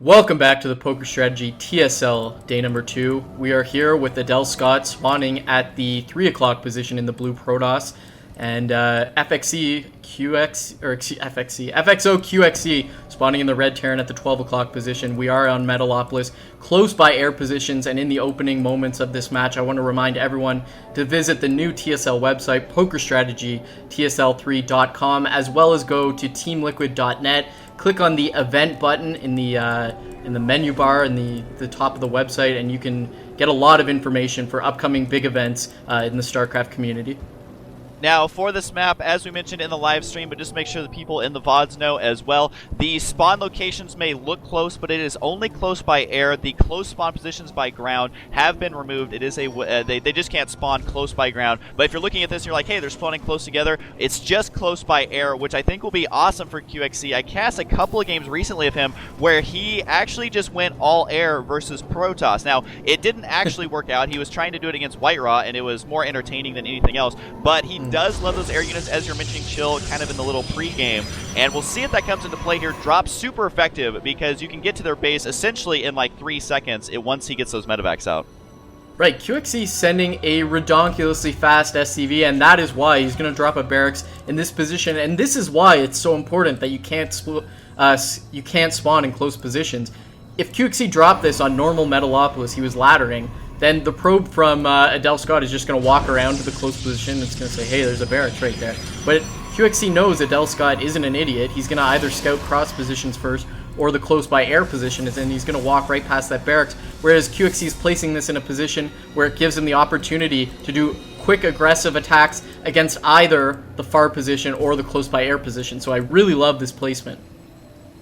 Welcome back to the Poker Strategy TSL day number 2. We are here with Adelscott spawning at the 3 o'clock position in the blue Protoss, and FXOqxc spawning in the red Terran at the 12 o'clock position. We are on Mill.Adelscott, close by air positions, and in the opening moments of this match, I want to remind everyone to visit the new TSL website, pokerstrategy, TSL3.com, as well as go to teamliquid.net. Click on the event button in the menu bar in the top of the website, and you can get a lot of information for upcoming big events in the StarCraft community. Now, for this map, as we mentioned in the live stream, but just make sure the people in the VODs know as well, the spawn locations may look close, but it is only close by air. The close spawn positions by ground have been removed. It is they just can't spawn close by ground. But if you're looking at this and you're like, hey, they're spawning close together, it's just close by air, which I think will be awesome for QXC. I cast a couple of games recently of him where he actually just went all air versus Protoss. Now, it didn't actually work out. He was trying to do it against White Raw, and it was more entertaining than anything else. But he does love those air units, as you're mentioning, Chill, kind of in the little pre-game, and we'll see if that comes into play here. Drop super effective because you can get to their base essentially in like 3 seconds once he gets those medevacs out. Right, QXC sending a redonkulously fast SCV, and that is why he's going to drop a barracks in this position, and this is why it's so important that you can't spawn in close positions. If QXC dropped this on normal Mill.Adelscott, he was laddering, then the probe from Adelscott is just going to walk around to the close position. It's going to say, hey, there's a barracks right there. But QXC knows Adelscott isn't an idiot. He's going to either scout cross positions first or the close by air position, and then he's going to walk right past that barracks. Whereas QXC is placing this in a position where it gives him the opportunity to do quick aggressive attacks against either the far position or the close by air position. So I really love this placement.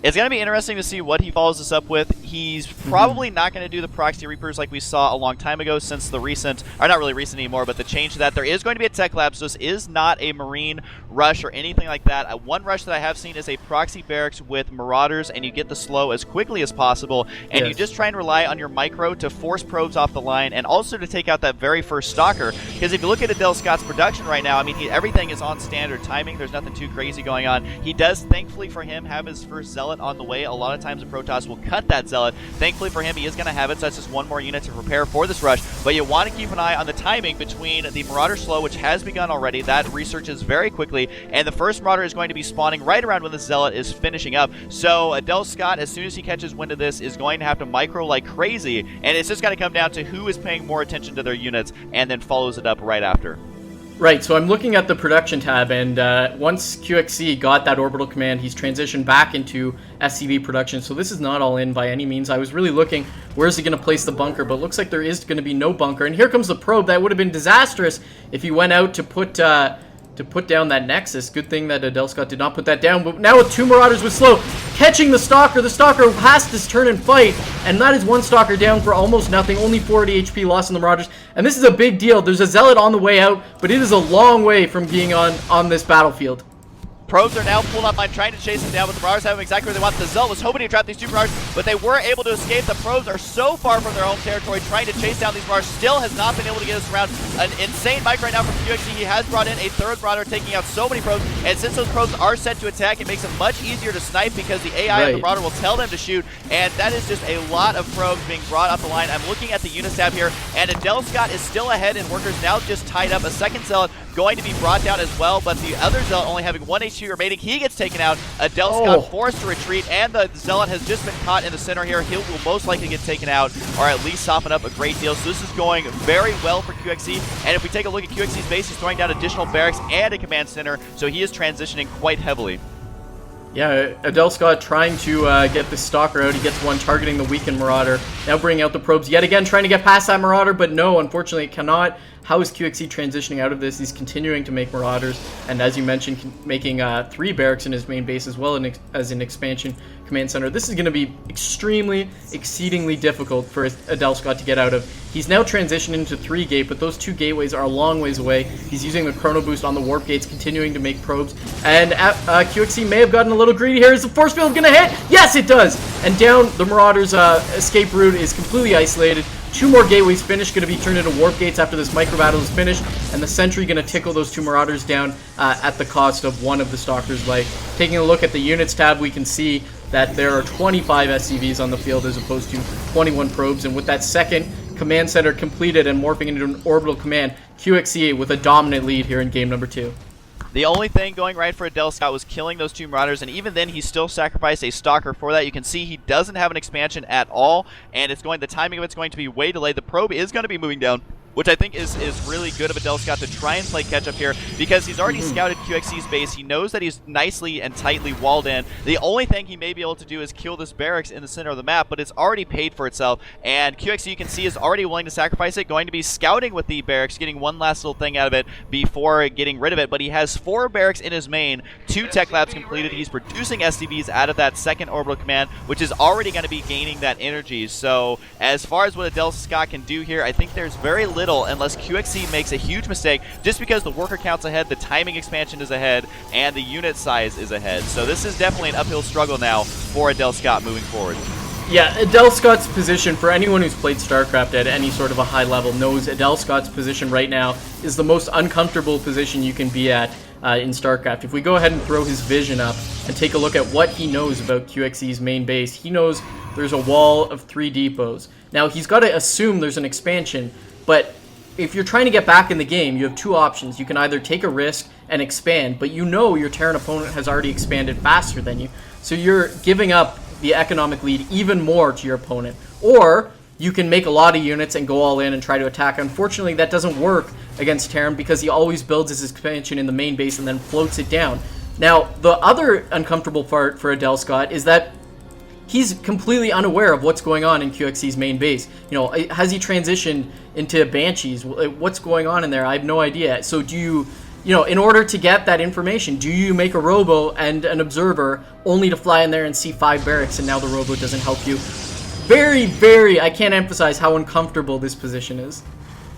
It's going to be interesting to see what he follows this up with. He's probably not going to do the Proxy Reapers like we saw a long time ago since the recent, or not really recent anymore, but the change to that. There is going to be a tech lab, so this is not a Marine rush or anything like that. One rush that I have seen is a Proxy Barracks with Marauders, and you get the slow as quickly as possible, and you just try and rely on your micro to force probes off the line, and also to take out that very first Stalker, because if you look at Adelscott's production right now, I mean, everything is on standard timing. There's nothing too crazy going on. He does, thankfully for him, have his first Zealot on the way. A lot of times the Protoss will cut that Zealot. Thankfully for him, he is going to have it, so that's just one more unit to prepare for this rush. But you want to keep an eye on the timing between the Marauder slow, which has begun already. That researches very quickly, and the first Marauder is going to be spawning right around when the Zealot is finishing up. So Adelscott, as soon as he catches wind of this, is going to have to micro like crazy, and it's just going to come down to who is paying more attention to their units and then follows it up right after. Right, so I'm looking at the production tab, and once QXC got that orbital command, he's transitioned back into SCV production, so this is not all in by any means. I was really looking, where's he going to place the bunker, but it looks like there is going to be no bunker, and here comes the probe. That would have been disastrous if he went out to put down that Nexus. Good thing that Adelscott did not put that down, but now with 2 Marauders with slow, catching the Stalker has to turn and fight, and that is 1 Stalker down for almost nothing, only 40 HP lost in the Marauders, and this is a big deal. There's a Zealot on the way out, but it is a long way from being on this battlefield. Probes are now pulled online, trying to chase them down, but the Marauders have them exactly where they want. The Zealot was hoping to trap these 2 Marauders, but they were able to escape. The Probes are so far from their home territory, trying to chase down these Marauders. Still has not been able to get us around. An insane mic right now from QXC. He has brought in a 3rd Marauder, taking out so many Probes, and since those Probes are set to attack, it makes it much easier to snipe because the AI of the Marauder will tell them to shoot, and that is just a lot of Probes being brought up the line. I'm looking at the units tab here, and Adelscott is still ahead, and Workers now just tied up. A 2nd Zealot going to be brought down as well, but the other Zealot only having 1 HP remaining. He gets taken out. Adelscott forced to retreat, and the Zealot has just been caught in the center here. He will most likely get taken out, or at least soften up a great deal. So this is going very well for QXC, and if we take a look at QXC's base, he's throwing down additional barracks and a command center, so he is transitioning quite heavily. Yeah, Adelscott trying to get the Stalker out. He gets one targeting the weakened Marauder. Now bringing out the Probes yet again, trying to get past that Marauder, but no, unfortunately it cannot. How is QXC transitioning out of this? He's continuing to make Marauders, and as you mentioned, making 3 barracks in his main base as well as an expansion command center. This is going to be exceedingly difficult for Adelscott to get out of. He's now transitioned into 3 gate, but those 2 gateways are a long ways away. He's using the chrono boost on the warp gates, continuing to make probes, and QXC may have gotten a little greedy here. Is the force field going to hit? Yes, it does! And down the Marauders' escape route is completely isolated. 2 more gateways finished, going to be turned into warp gates after this micro battle is finished, and the sentry going to tickle those 2 Marauders down at the cost of 1 of the Stalker's life. Taking a look at the units tab, we can see that there are 25 SCVs on the field as opposed to 21 probes, and with that second command center completed and morphing into an orbital command, QXC with a dominant lead here in game number 2. The only thing going right for Adelscott was killing those 2 Marauders, and even then he still sacrificed a Stalker for that. You can see he doesn't have an expansion at all, and the timing of it's going to be way delayed. The probe is going to be moving down, which I think is really good of Adelscott to try and play catch-up here, because he's already scouted QXC's base. He knows that he's nicely and tightly walled in. The only thing he may be able to do is kill this barracks in the center of the map, but it's already paid for itself, and QXC, you can see, is already willing to sacrifice it, going to be scouting with the barracks, getting one last little thing out of it before getting rid of it, but he has 4 barracks in his main, 2 tech labs completed. He's producing SCVs out of that second orbital command, which is already going to be gaining that energy. So as far as what Adelscott can do here, I think there's very little unless QXC makes a huge mistake, just because the worker count's ahead, the timing expansion is ahead, and the unit size is ahead. So this is definitely an uphill struggle now for Adelscott moving forward. Yeah, Adelscott's position, for anyone who's played StarCraft at any sort of a high level, knows Adelscott's position right now is the most uncomfortable position you can be at in StarCraft. If we go ahead and throw his vision up and take a look at what he knows about QXC's main base, he knows there's a wall of 3 depots. Now, he's got to assume there's an expansion, but if you're trying to get back in the game, you have 2 options. You can either take a risk and expand, but you know your Terran opponent has already expanded faster than you, so you're giving up the economic lead even more to your opponent. Or you can make a lot of units and go all in and try to attack. Unfortunately, that doesn't work against Terran because he always builds his expansion in the main base and then floats it down. Now, the other uncomfortable part for Adelscott is that he's completely unaware of what's going on in QXC's main base. You know, has he transitioned into Banshees? What's going on in there? I have no idea. So do you know, in order to get that information, do you make a robo and an observer only to fly in there and see 5 barracks and now the robo doesn't help you? Very, very, I can't emphasize how uncomfortable this position is.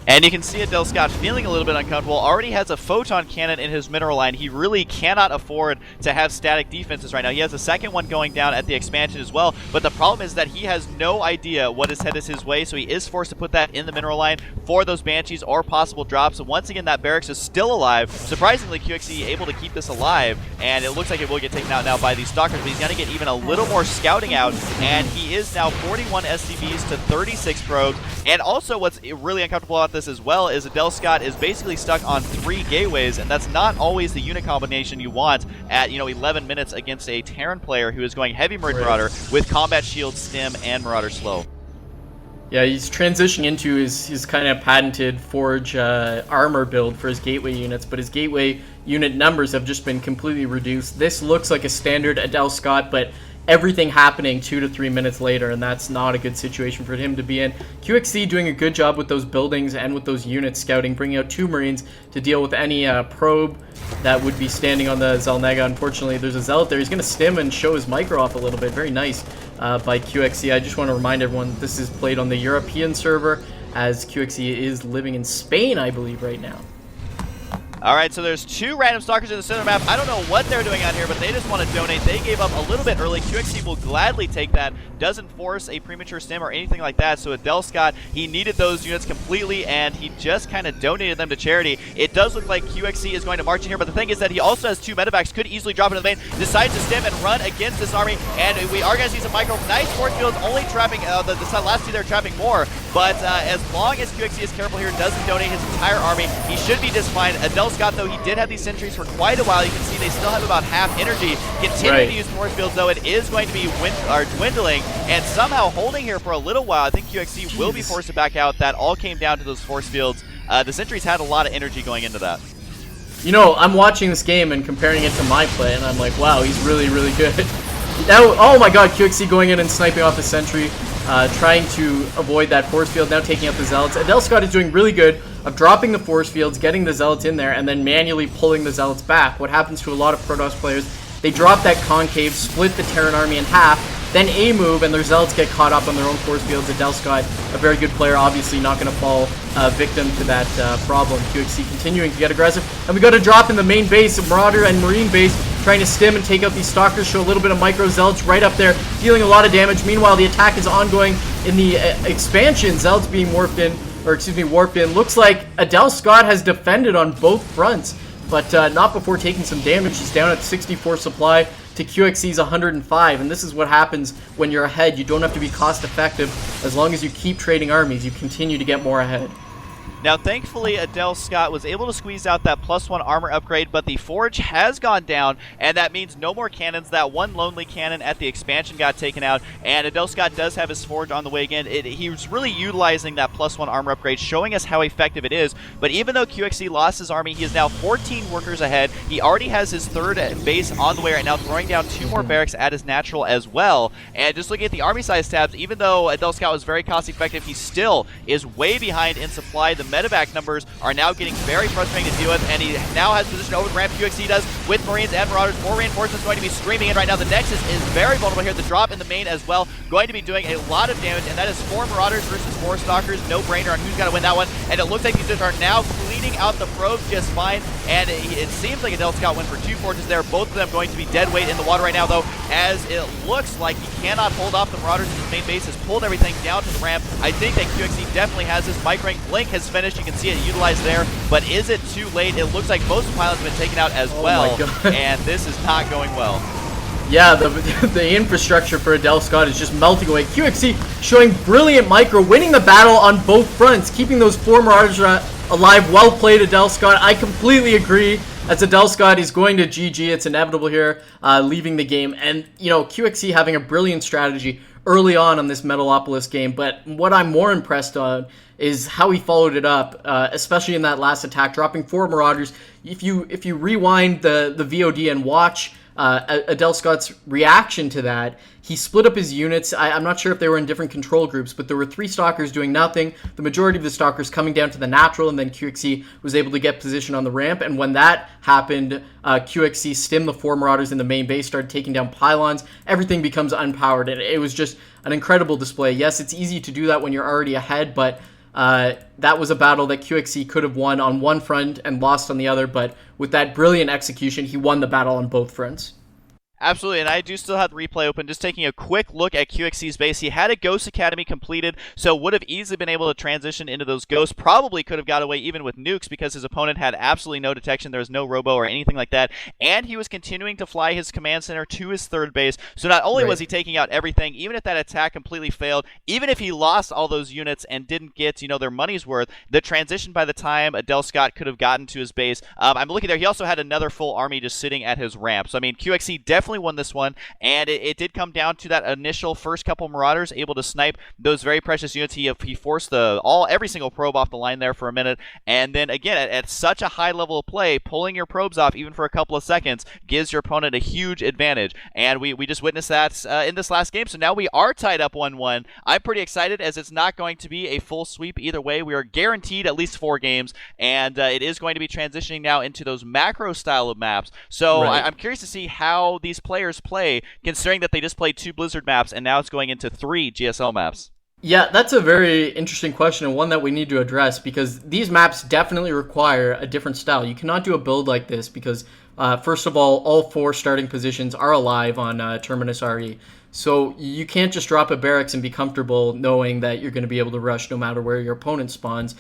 And you can see Adelscott feeling a little bit uncomfortable. Already has a photon cannon in his mineral line. He really cannot afford to have static defenses right now. He has a second one going down at the expansion as well. But the problem is that he has no idea what is headed his way, so he is forced to put that in the mineral line for those Banshees or possible drops. And once again, that barracks is still alive. Surprisingly, QXC able to keep this alive, and it looks like it will get taken out now by these Stalkers, but he's going to get even a little more scouting out, and he is now 41 SCVs to 36 probes. And also what's really uncomfortable about this as well is Adelscott is basically stuck on 3 gateways, and that's not always the unit combination you want at 11 minutes against a Terran player who is going heavy Marauder with combat shield, stim, and Marauder slow. Yeah, he's transitioning into his kind of patented Forge armor build for his gateway units, but his gateway unit numbers have just been completely reduced. This looks like a standard Adelscott, but everything happening 2 to 3 minutes later, and that's not a good situation for him to be in. QXC doing a good job with those buildings and with those units scouting, bringing out 2 Marines to deal with any probe that would be standing on the Zelnega. Unfortunately, there's a Zealot there. He's going to stim and show his micro off a little bit. Very nice by QXC. I just want to remind everyone this is played on the European server, as QXC is living in Spain, I believe, right now. Alright, so there's 2 random Stalkers in the center map. I don't know what they're doing out here, but they just want to donate. They gave up a little bit early. QXC will gladly take that. Doesn't force a premature stim or anything like that. So Adelscott, he needed those units completely, and he just kind of donated them to charity. It does look like QXC is going to march in here, but the thing is that he also has 2 medevacs, could easily drop into the main, decides to stim and run against this army, and we are going to see some micro. Nice force fields, only trapping, the last 2 there trapping more, but as long as QXC is careful here, doesn't donate his entire army, he should be just fine. Adelscott, though, he did have these sentries for quite a while. You can see they still have about half energy. Continuing to use force fields, though, it is going to be dwindling, and somehow holding here for a little while. I think QXC will be forced to back out. That all came down to those force fields. The sentries had a lot of energy going into that. You know, I'm watching this game and comparing it to my play, and I'm like, wow, he's really, really good. Now, oh my god, QXC going in and sniping off the sentry, trying to avoid that force field, now taking out the Zealots. Adelscott is doing really good of dropping the force fields, getting the Zealots in there, and then manually pulling the Zealots back. What happens to a lot of Protoss players, they drop that concave, split the Terran army in half, then A move, and their Zealots get caught up on their own force fields. Adelscott, a very good player, obviously not going to fall victim to that problem. QXC continuing to get aggressive, and we got a drop in the main base, Marauder and Marine base, trying to stim and take out these Stalkers, show a little bit of micro Zealots right up there, dealing a lot of damage. Meanwhile, the attack is ongoing in the expansion. Zealots being warped in. Looks like Adelscott has defended on both fronts, but not before taking some damage. He's down at 64 supply, to QXC's 105, and this is what happens when you're ahead. You don't have to be cost effective. As long as you keep trading armies, you continue to get more ahead. Now, thankfully, Adelscott was able to squeeze out that +1 armor upgrade, but the forge has gone down, and that means no more cannons. That one lonely cannon at the expansion got taken out, and Adelscott does have his forge on the way again. He was really utilizing that +1 armor upgrade, showing us how effective it is. But even though QXC lost his army, he is now 14 workers ahead. He already has his third base on the way right now, throwing down 2 more barracks at his natural as well. And just looking at the army size tabs, even though Adelscott was very cost effective, he still is way behind in supply. The medevac numbers are now getting very frustrating to deal with, and he now has position over the ramp. QXC does with Marines and Marauders. More reinforcements going to be streaming in right now. The Nexus is very vulnerable here. The drop in the main as well, going to be doing a lot of damage, and that is 4 Marauders versus 4 Stalkers. No brainer on who's got to win that one, and it looks like these are now cleaning out the probes just fine, and it seems like Adelscott went for 2 forges there. Both of them going to be dead weight in the water right now, though, as it looks like he cannot hold off the Marauders. His main base has pulled everything down to the ramp. I think that QXC definitely has his mic rank. Blink has finished. You can see it utilized there, but is it too late? It looks like most pilots have been taken out as well, and this is not going well. Yeah, the infrastructure for Adelscott is just melting away. QXC showing brilliant micro, winning the battle on both fronts, keeping those 4 Marauders alive. Well played, Adelscott. I completely agree. As Adelscott is going to GG, it's inevitable here, leaving the game. And, you know, QXC having a brilliant strategy early on this Metalopolis game, but what I'm more impressed on is how he followed it up, especially in that last attack, dropping 4 Marauders. If you rewind the VOD and watch Adelscott's reaction to that, he split up his units. I'm not sure if they were in different control groups, but there were 3 Stalkers doing nothing, the majority of the Stalkers coming down to the natural, and then QXC was able to get position on the ramp. And when that happened, QXC stimmed the 4 Marauders in the main base, started taking down pylons. Everything becomes unpowered, and it was just an incredible display. Yes, it's easy to do that when you're already ahead, but that was a battle that QXC could have won on one front and lost on the other, but with that brilliant execution, he won the battle on both fronts. Absolutely, and I do still have the replay open. Just taking a quick look at QXC's base. He had a Ghost Academy completed, so would have easily been able to transition into those Ghosts. Probably could have got away even with nukes because his opponent had absolutely no detection. There was no robo or anything like that, and he was continuing to fly his command center to his third base. So not only was he taking out everything, even if that attack completely failed, even if he lost all those units and didn't get, you know, their money's worth, the transition by the time Adelscott could have gotten to his base. I'm looking there. He also had another full army just sitting at his ramp. So I mean, QXC definitely won this one, and it did come down to that initial first couple Marauders able to snipe those very precious units. He forced every single probe off the line there for a minute, and then again at such a high level of play, pulling your probes off even for a couple of seconds gives your opponent a huge advantage, and we just witnessed that in this last game. So now we are tied up 1-1. I'm pretty excited as it's not going to be a full sweep either way. We are guaranteed at least 4 games, and it is going to be transitioning now into those macro style of maps. So I'm curious to see how these players play, considering that they just played 2 Blizzard maps and now it's going into 3 GSL maps. Yeah, that's a very interesting question, and one that we need to address, because these maps definitely require a different style. You cannot do a build like this because, first of all 4 starting positions are alive on Terminus RE. So you can't just drop a barracks and be comfortable knowing that you're going to be able to rush no matter where your opponent spawns.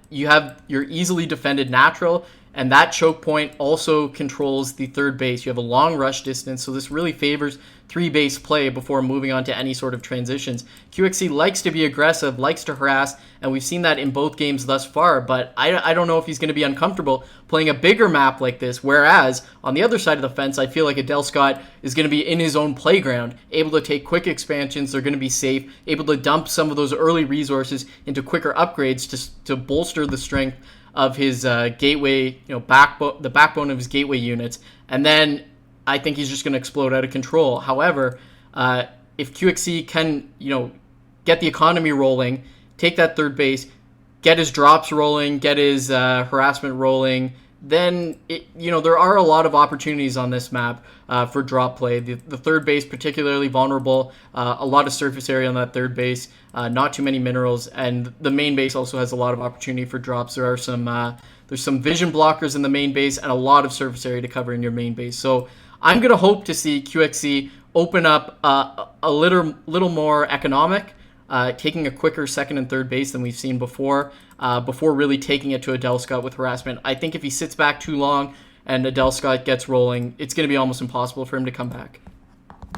You have your easily defended natural, and that choke point also controls the third base. You have a long rush distance, so this really favors 3-base play before moving on to any sort of transitions. QXC likes to be aggressive, likes to harass, and we've seen that in both games thus far, but I don't know if he's going to be uncomfortable playing a bigger map like this, whereas on the other side of the fence, I feel like Adelscott is going to be in his own playground, able to take quick expansions. They're going to be safe, able to dump some of those early resources into quicker upgrades to bolster the strength of his gateway, the backbone of his gateway units, and then I think he's just going to explode out of control. However, if QXC can, get the economy rolling, take that third base, get his drops rolling, get his harassment rolling, then there are a lot of opportunities on this map for drop play. The third base particularly vulnerable, a lot of surface area on that third base, not too many minerals, and the main base also has a lot of opportunity for drops. There's some vision blockers in the main base and a lot of surface area to cover in your main base. So I'm going to hope to see QXC open up a little more economic, taking a quicker second and third base than we've seen before really taking it to Adelscott with harassment. I think if he sits back too long and Adelscott gets rolling, it's going to be almost impossible for him to come back.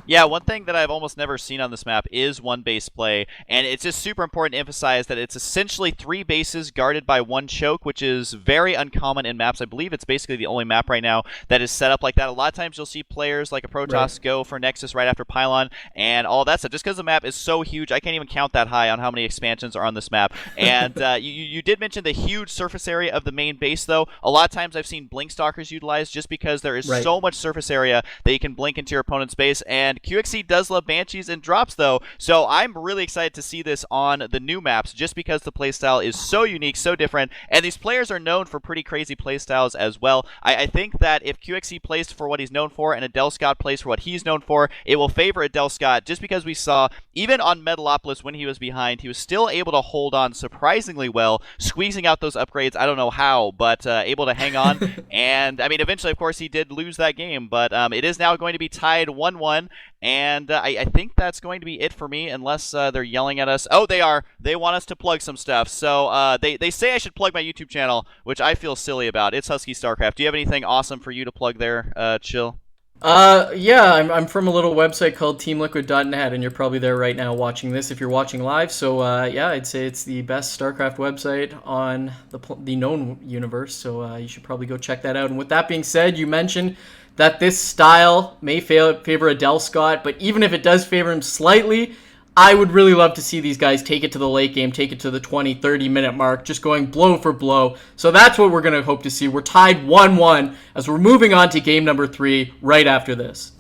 Yeah, one thing that I've almost never seen on this map is one base play, and it's just super important to emphasize that it's essentially 3 bases guarded by 1 choke, which is very uncommon in maps. I believe it's basically the only map right now that is set up like that. A lot of times you'll see players like a Protoss go for Nexus right after Pylon and all that stuff. Just because the map is so huge, I can't even count that high on how many expansions are on this map. And you did mention the huge surface area of the main base, though. A lot of times I've seen Blink Stalkers utilized just because there is so much surface area that you can blink into your opponent's base, and QXC does love Banshees and drops, though, so I'm really excited to see this on the new maps just because the playstyle is so unique, so different, and these players are known for pretty crazy playstyles as well. I think that if QXC plays for what he's known for and Adelscott plays for what he's known for, it will favor Adelscott just because we saw, even on Metalopolis when he was behind, he was still able to hold on surprisingly well, squeezing out those upgrades. I don't know how, but able to hang on. And, I mean, eventually, of course, he did lose that game, but it is now going to be tied 1-1. And I think that's going to be it for me, unless they're yelling at us. Oh, they are. They want us to plug some stuff. So they say I should plug my YouTube channel, which I feel silly about. It's Husky StarCraft. Do you have anything awesome for you to plug there, Chill? Yeah, I'm from a little website called teamliquid.net, and you're probably there right now watching this if you're watching live. So yeah, I'd say it's the best StarCraft website on the known universe. So you should probably go check that out. And with that being said, you mentioned that this style may favor Adelscott, but even if it does favor him slightly, I would really love to see these guys take it to the late game, take it to the 20, 30-minute mark, just going blow for blow. So that's what we're going to hope to see. We're tied 1-1 as we're moving on to game number 3 right after this.